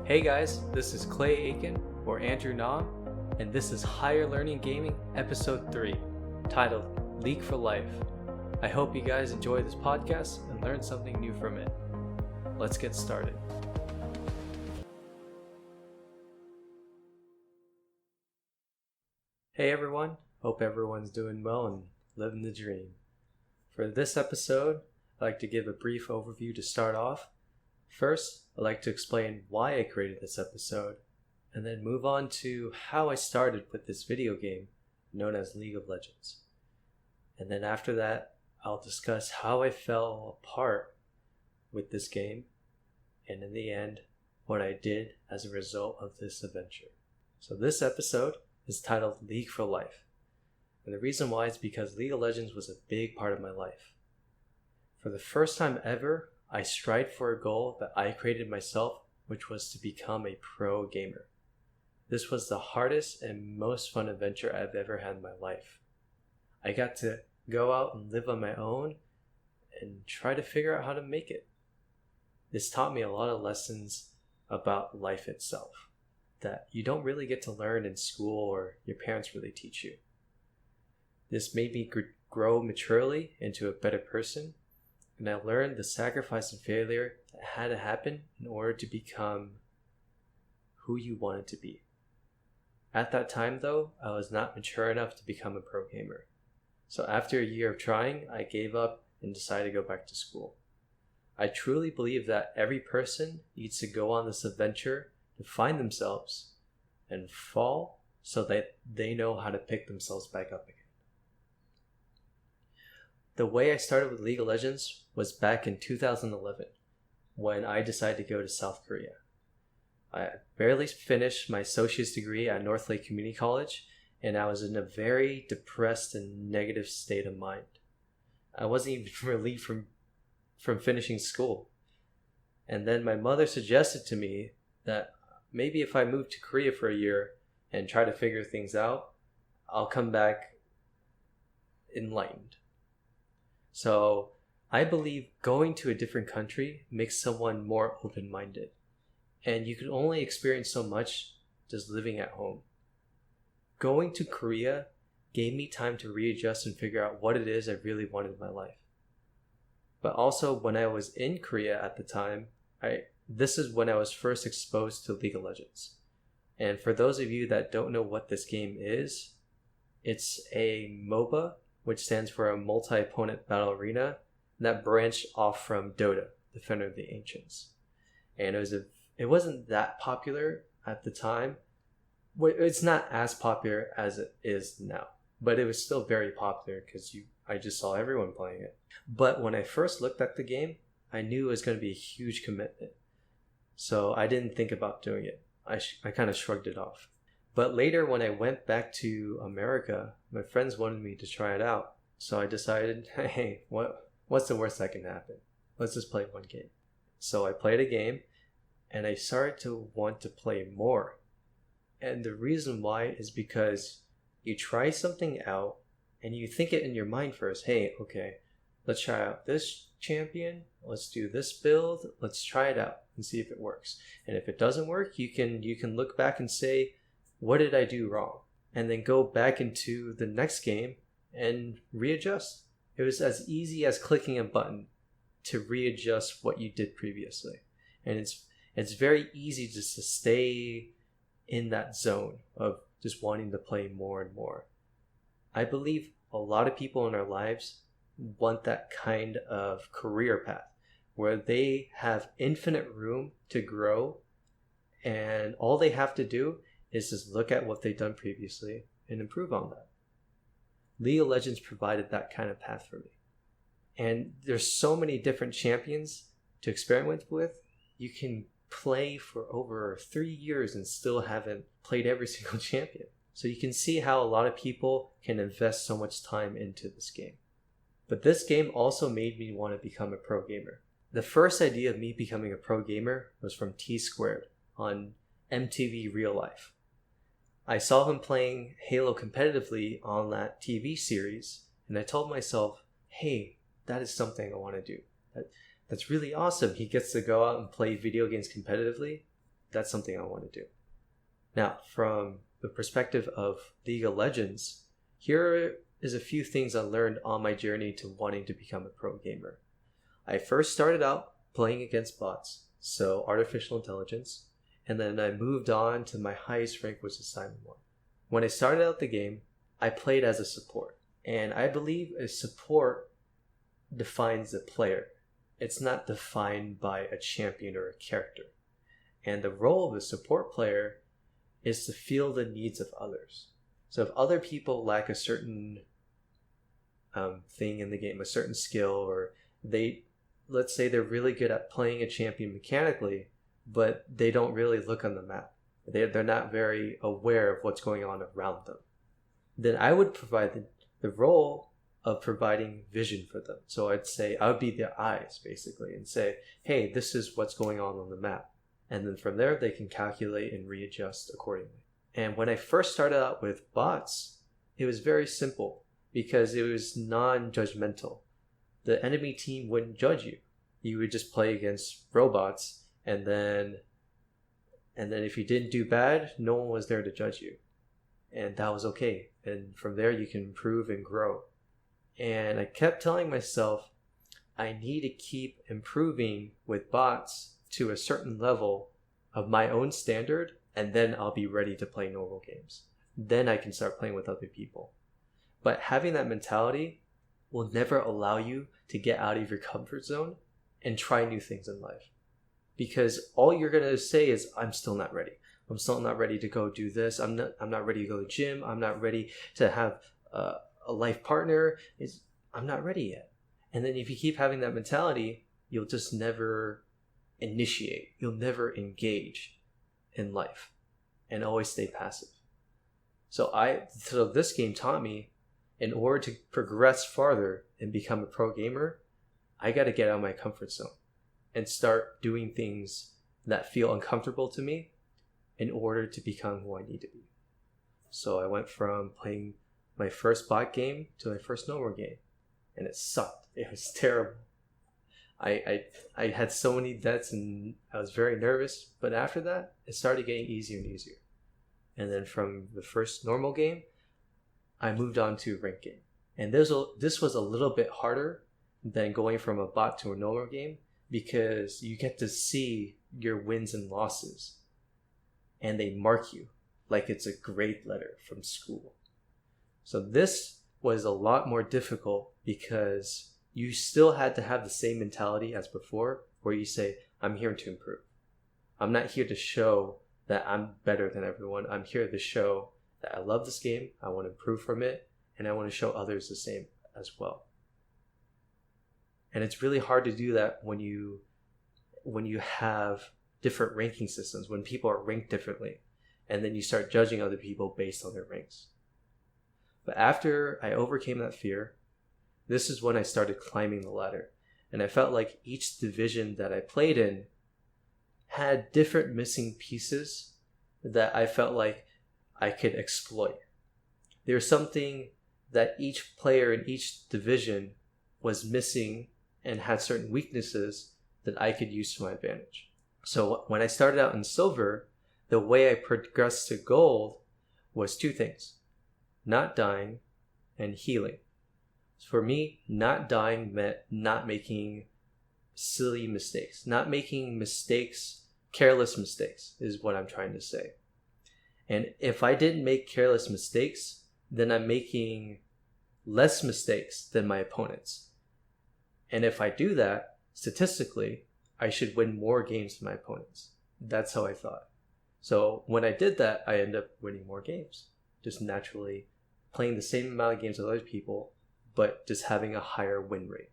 Hey guys, this is Clay Aiken or Andrew Na, and this is Higher Learning Gaming Episode 3, titled League for Life. I hope you guys enjoy this podcast and learn something new from it. Let's get started. Hey everyone, hope everyone's doing well and living the dream. For this episode, I'd like to give a brief overview to start off. First, I'd like to explain why I created this episode, and then move on to how I started with this video game known as League of Legends. And then after that, I'll discuss how I fell apart with this game, and in the end, what I did as a result of this adventure. So this episode is titled League for Life, and the reason why is because League of Legends was a big part of my life. For the first time ever, I strived for a goal that I created myself, which was to become a pro gamer. This was the hardest and most fun adventure I've ever had in my life. I got to go out and live on my own and try to figure out how to make it. This taught me a lot of lessons about life itself that you don't really get to learn in school or your parents really teach you. This made me grow maturely into a better person, and I learned the sacrifice and failure that had to happen in order to become who you wanted to be. At that time though, I was not mature enough to become a pro gamer. So after a year of trying, I gave up and decided to go back to school. I truly believe that every person needs to go on this adventure to find themselves and fall so that they know how to pick themselves back up again. The way I started with League of Legends was back in 2011 when I decided to go to South Korea. I barely finished my associate's degree at Northlake Community College, and I was in a very depressed and negative state of mind. I wasn't even relieved from finishing school. And then my mother suggested to me that maybe if I moved to Korea for a year and try to figure things out, I'll come back enlightened. So I believe going to a different country makes someone more open-minded, and you can only experience so much just living at home. Going to Korea gave me time to readjust and figure out what it is I really wanted in my life. But also when I was in Korea at the time, this is when I was first exposed to League of Legends. And for those of you that don't know what this game is, it's a MOBA, which stands for a multi-opponent battle arena, that branched off from Dota, Defender of the Ancients. And it wasn't that popular at the time. It's not as popular as it is now, but it was still very popular because I just saw everyone playing it. But when I first looked at the game, I knew it was going to be a huge commitment. So I didn't think about doing it. I kind of shrugged it off. But later when I went back to America, my friends wanted me to try it out. So I decided, hey, what's the worst that can happen? Let's just play one game. So I played a game and I started to want to play more. And the reason why is because you try something out and you think it in your mind first. Hey, okay, let's try out this champion. Let's do this build. Let's try it out and see if it works. And if it doesn't work, you can look back and say, what did I do wrong? And then go back into the next game and readjust. It was as easy as clicking a button to readjust what you did previously. And it's very easy just to stay in that zone of just wanting to play more and more. I believe a lot of people in our lives want that kind of career path where they have infinite room to grow, and all they have to do is just look at what they've done previously and improve on that. League of Legends provided that kind of path for me. And there's so many different champions to experiment with. You can play for over 3 years and still haven't played every single champion. So you can see how a lot of people can invest so much time into this game. But this game also made me want to become a pro gamer. The first idea of me becoming a pro gamer was from T-Squared on MTV Real Life. I saw him playing Halo competitively on that TV series, and I told myself, hey, that is something I want to do. That's really awesome. He gets to go out and play video games competitively. that's something I want to do. Now, from the perspective of League of Legends, here is a few things I learned on my journey to wanting to become a pro gamer. I first started out playing against bots, so artificial intelligence, and then I moved on to my highest rank, which is Simon 1. When I started out the game, I played as a support, and I believe a support defines a player. It's not defined by a champion or a character. And the role of a support player is to feel the needs of others. So if other people lack a certain thing in the game, a certain skill, or let's say they're really good at playing a champion mechanically, but they don't really look on the map. They're not very aware of what's going on around them. Then I would provide the role of providing vision for them. So I'd say, I would be their eyes, basically, and say, hey, this is what's going on the map. And then from there, they can calculate and readjust accordingly. And when I first started out with bots, it was very simple because it was non-judgmental. The enemy team wouldn't judge you. You would just play against robots, and then if you didn't do bad, no one was there to judge you. And that was okay. And from there, you can improve and grow. And I kept telling myself, I need to keep improving with bots to a certain level of my own standard, and then I'll be ready to play normal games. Then I can start playing with other people. But having that mentality will never allow you to get out of your comfort zone and try new things in life. Because all you're going to say is, I'm still not ready. I'm still not ready to go do this. I'm not ready to go to the gym. I'm not ready to have a life partner. I'm not ready yet. And then if you keep having that mentality, you'll just never initiate. You'll never engage in life and always stay passive. So this game taught me, in order to progress farther and become a pro gamer, I got to get out of my comfort zone and start doing things that feel uncomfortable to me in order to become who I need to be. So I went from playing my first bot game to my first normal game, and it sucked. It was terrible. I had so many deaths and I was very nervous, but after that, it started getting easier and easier. And then from the first normal game, I moved on to ranked game. And this was a little bit harder than going from a bot to a normal game, because you get to see your wins and losses, and they mark you like it's a grade letter from school. So this was a lot more difficult because you still had to have the same mentality as before, where you say, I'm here to improve. I'm not here to show that I'm better than everyone. I'm here to show that I love this game, I want to improve from it, and I want to show others the same as well. And it's really hard to do that when you have different ranking systems, when people are ranked differently, and then you start judging other people based on their ranks. But after I overcame that fear, this is when I started climbing the ladder. And I felt like each division that I played in had different missing pieces that I felt like I could exploit. There's something that each player in each division was missing and had certain weaknesses that I could use to my advantage. So when I started out in silver, the way I progressed to gold was two things: not dying and healing. For me, not dying meant not making silly mistakes. Not making mistakes, careless mistakes is what I'm trying to say. And if I didn't make careless mistakes, then I'm making less mistakes than my opponents. And if I do that, statistically, I should win more games than my opponents. That's how I thought. So when I did that, I ended up winning more games. Just naturally playing the same amount of games as other people, but just having a higher win rate.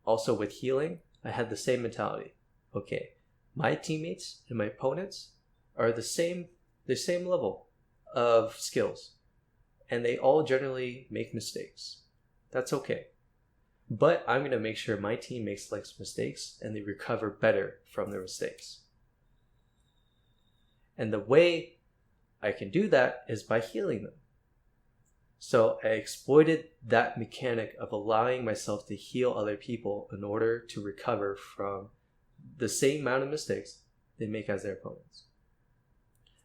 Also with healing, I had the same mentality. Okay, my teammates and my opponents are the same level of skills, and they all generally make mistakes. That's okay. But I'm going to make sure my team makes less mistakes and they recover better from their mistakes. And the way I can do that is by healing them. So I exploited that mechanic of allowing myself to heal other people in order to recover from the same amount of mistakes they make as their opponents.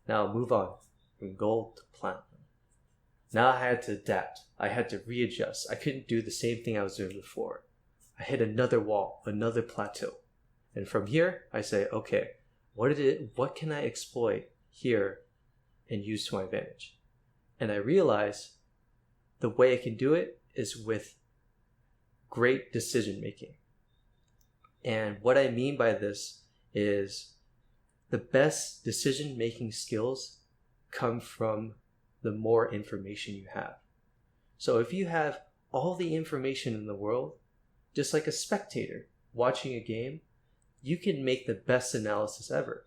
Now move on from gold to platinum. Now I had to adapt. I had to readjust. I couldn't do the same thing I was doing before. I hit another wall, another plateau. And from here, I say, okay, what can I exploit here and use to my advantage? And I realize the way I can do it is with great decision making. And what I mean by this is the best decision making skills come from the more information you have. So if you have all the information in the world, just like a spectator watching a game, you can make the best analysis ever.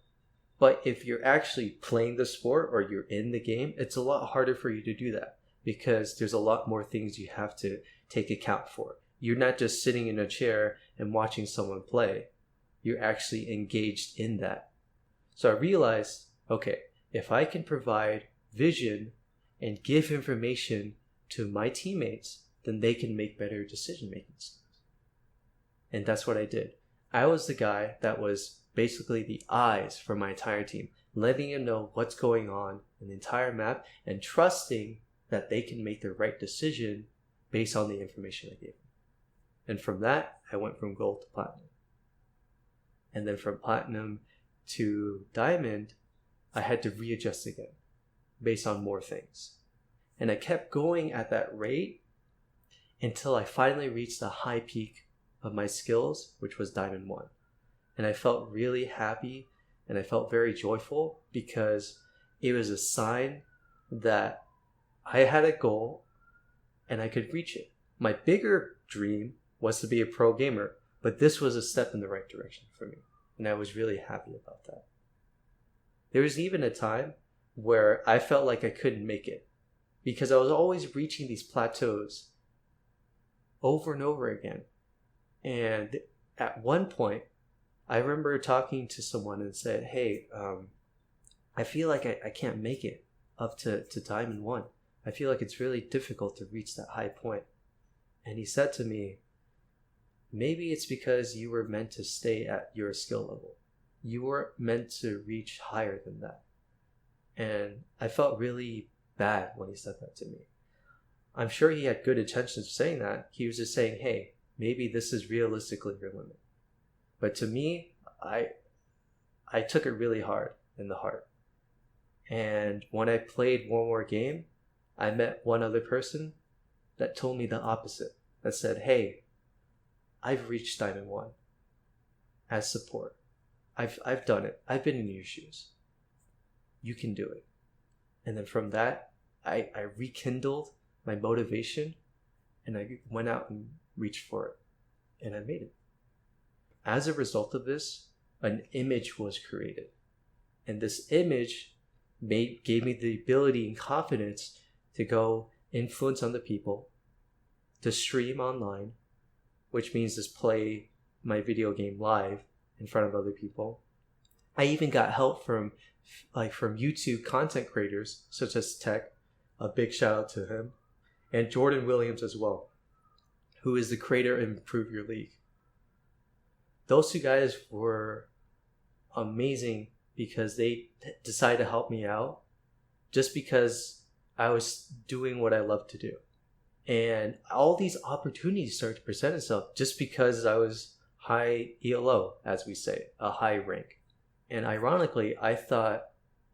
But if you're actually playing the sport or you're in the game, it's a lot harder for you to do that because there's a lot more things you have to take account for. You're not just sitting in a chair and watching someone play. You're actually engaged in that. So I realized, okay, if I can provide vision and give information to my teammates, then they can make better decision-making skills. And that's what I did. I was the guy that was basically the eyes for my entire team, letting them know what's going on in the entire map and trusting that they can make the right decision based on the information I gave them. And from that, I went from gold to platinum. And then from platinum to diamond, I had to readjust again based on more things. And I kept going at that rate until I finally reached the high peak of my skills, which was diamond 1. And I felt really happy and I felt very joyful because it was a sign that I had a goal and I could reach it. My bigger dream was to be a pro gamer, but this was a step in the right direction for me. And I was really happy about that. There was even a time where I felt like I couldn't make it because I was always reaching these plateaus over and over again. And at one point, I remember talking to someone and said, hey, I feel like I can't make it up to Diamond 1. I feel like it's really difficult to reach that high point. And he said to me, maybe it's because you were meant to stay at your skill level. You weren't meant to reach higher than that. And I felt really bad when he said that to me. I'm sure he had good intentions saying that. He was just saying, hey, maybe this is realistically your limit. But to me, I took it really hard in the heart. And when I played one more game, I met one other person that told me the opposite. That said, hey, I've reached Diamond 1 as support. I've done it. I've been in your shoes. You can do it. And then from that, I rekindled my motivation and I went out and reached for it. And I made it. As a result of this, an image was created. And this image gave me the ability and confidence to go influence other people, to stream online, which means just play my video game live in front of other people. I even got help from YouTube content creators such as Tech, a big shout out to him, and Jordan Williams as well, who is the creator of Improve Your League. Those two guys were amazing because they decided to help me out just because I was doing what I love to do. And all these opportunities started to present itself just because I was high ELO, as we say, a high rank. And ironically, I thought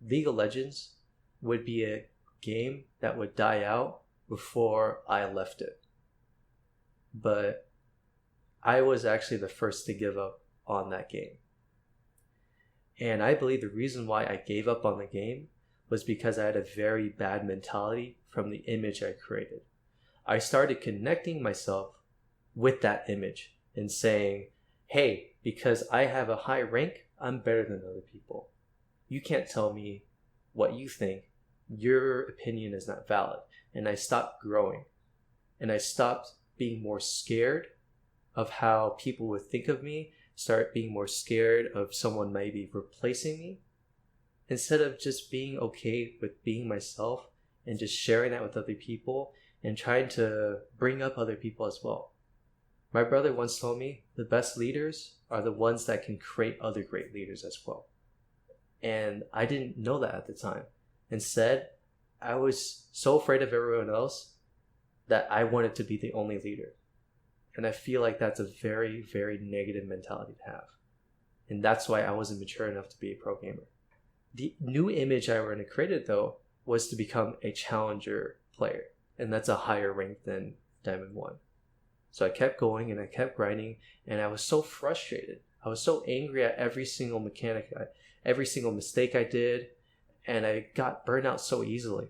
League of Legends would be a game that would die out before I left it. But I was actually the first to give up on that game. And I believe the reason why I gave up on the game was because I had a very bad mentality from the image I created. I started connecting myself with that image and saying, hey, because I have a high rank, I'm better than other people. You can't tell me what you think. Your opinion is not valid. And I stopped growing. And I stopped being more scared of how people would think of me, start being more scared of someone maybe replacing me, instead of just being okay with being myself and just sharing that with other people and trying to bring up other people as well. My brother once told me the best leaders are the ones that can create other great leaders as well. And I didn't know that at the time. Instead, I was so afraid of everyone else that I wanted to be the only leader. And I feel like that's a very, very negative mentality to have. And that's why I wasn't mature enough to be a pro gamer. The new image I wanted to create, though, was to become a challenger player. And that's a higher rank than Diamond 1. So I kept going and I kept grinding, and I was so frustrated. I was so angry at every single mechanic, every single mistake I did, and I got burnt out so easily.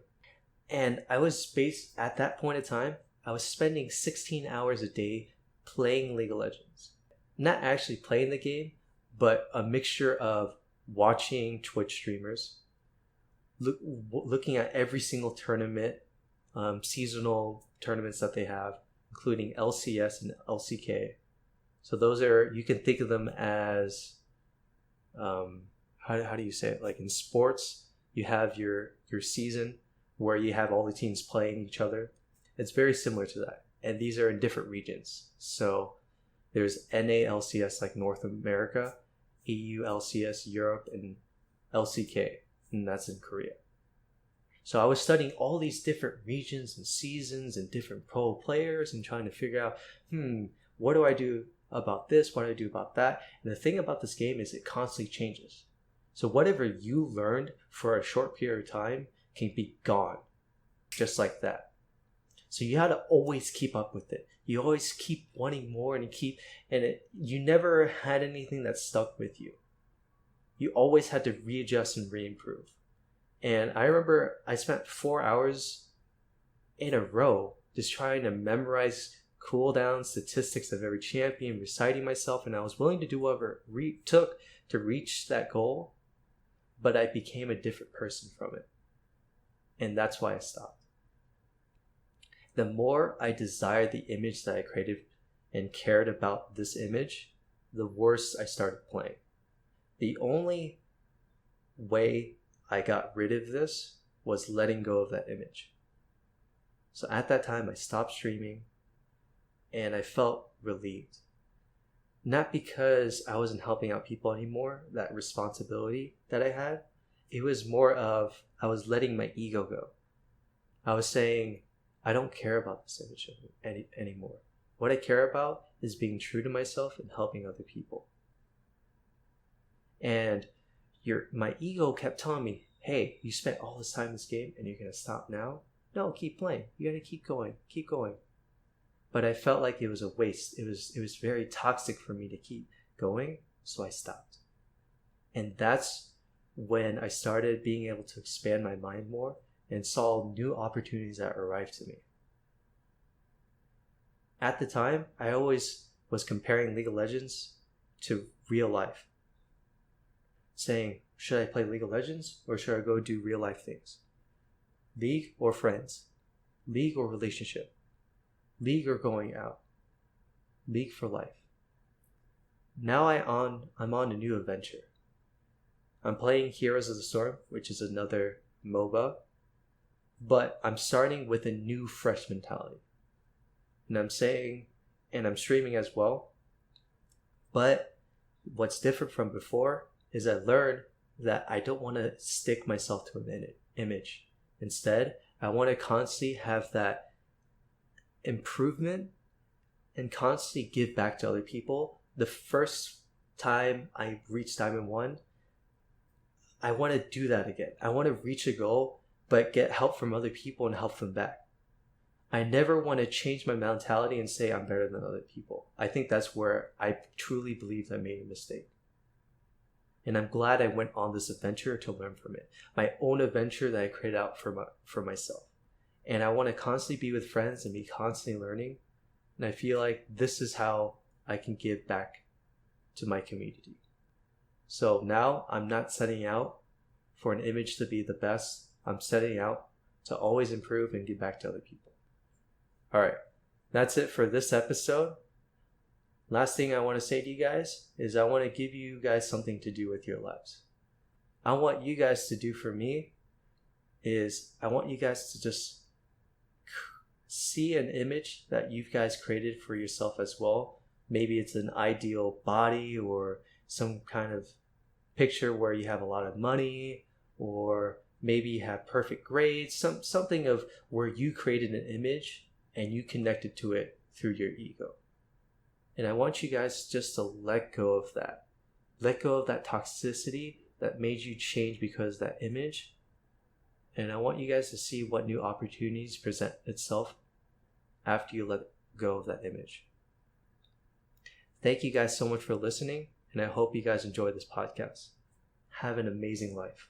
And I was at that point in time, I was spending 16 hours a day playing League of Legends. Not actually playing the game, but a mixture of watching Twitch streamers, looking at every single tournament, seasonal tournaments that they have, including LCS and LCK. So those are, you can think of them as, how do you say it? Like in sports, you have your season where you have all the teams playing each other. It's very similar to that. And these are in different regions. So there's NA LCS, like North America, EU LCS Europe, and LCK, and that's in Korea. So I was studying all these different regions and seasons and different pro players and trying to figure out, what do I do about this? What do I do about that? And the thing about this game is it constantly changes. So whatever you learned for a short period of time can be gone just like that. So you had to always keep up with it. You always keep wanting more, and you never had anything that stuck with you. You always had to readjust and re-improve. And I remember I spent 4 hours in a row just trying to memorize cooldown statistics of every champion, reciting myself, and I was willing to do whatever it took to reach that goal, but I became a different person from it. And that's why I stopped. The more I desired the image that I created and cared about this image, the worse I started playing. The only way I got rid of this was letting go of that image. So at that time, I stopped streaming and I felt relieved. Not because I wasn't helping out people anymore, that responsibility that I had. It was more of I was letting my ego go. I was saying, I don't care about this image anymore. What I care about is being true to myself and helping other people. And my ego kept telling me, hey, you spent all this time in this game and you're going to stop now? No, keep playing. You got to keep going. Keep going. But I felt like it was a waste. It was very toxic for me to keep going, so I stopped. And that's when I started being able to expand my mind more and saw new opportunities that arrived to me. At the time, I always was comparing League of Legends to real life. Saying, should I play League of Legends or should I go do real life things? League or friends? League or relationship? League or going out? League for life. Now I'm on a new adventure. I'm playing Heroes of the Storm, which is another MOBA, but I'm starting with a new fresh mentality. And I'm streaming as well. But what's different from before is I learned that I don't want to stick myself to an image. Instead, I want to constantly have that improvement and constantly give back to other people. The first time I reached Diamond 1, I want to do that again. I want to reach a goal, but get help from other people and help them back. I never want to change my mentality and say I'm better than other people. I think that's where I truly believe I made a mistake. And I'm glad I went on this adventure to learn from it. My own adventure that I created out for myself. And I want to constantly be with friends and be constantly learning. And I feel like this is how I can give back to my community. So now I'm not setting out for an image to be the best. I'm setting out to always improve and give back to other people. All right, that's it for this episode. Last thing I want to say to you guys is I want to give you guys something to do with your lives. I want you guys to do for me is I want you guys to just see an image that you guys created for yourself as well. Maybe it's an ideal body or some kind of picture where you have a lot of money, or maybe you have perfect grades, something of where you created an image and you connected to it through your ego. And I want you guys just to let go of that. Let go of that toxicity that made you change because of that image. And I want you guys to see what new opportunities present itself after you let go of that image. Thank you guys so much for listening, and I hope you guys enjoy this podcast. Have an amazing life.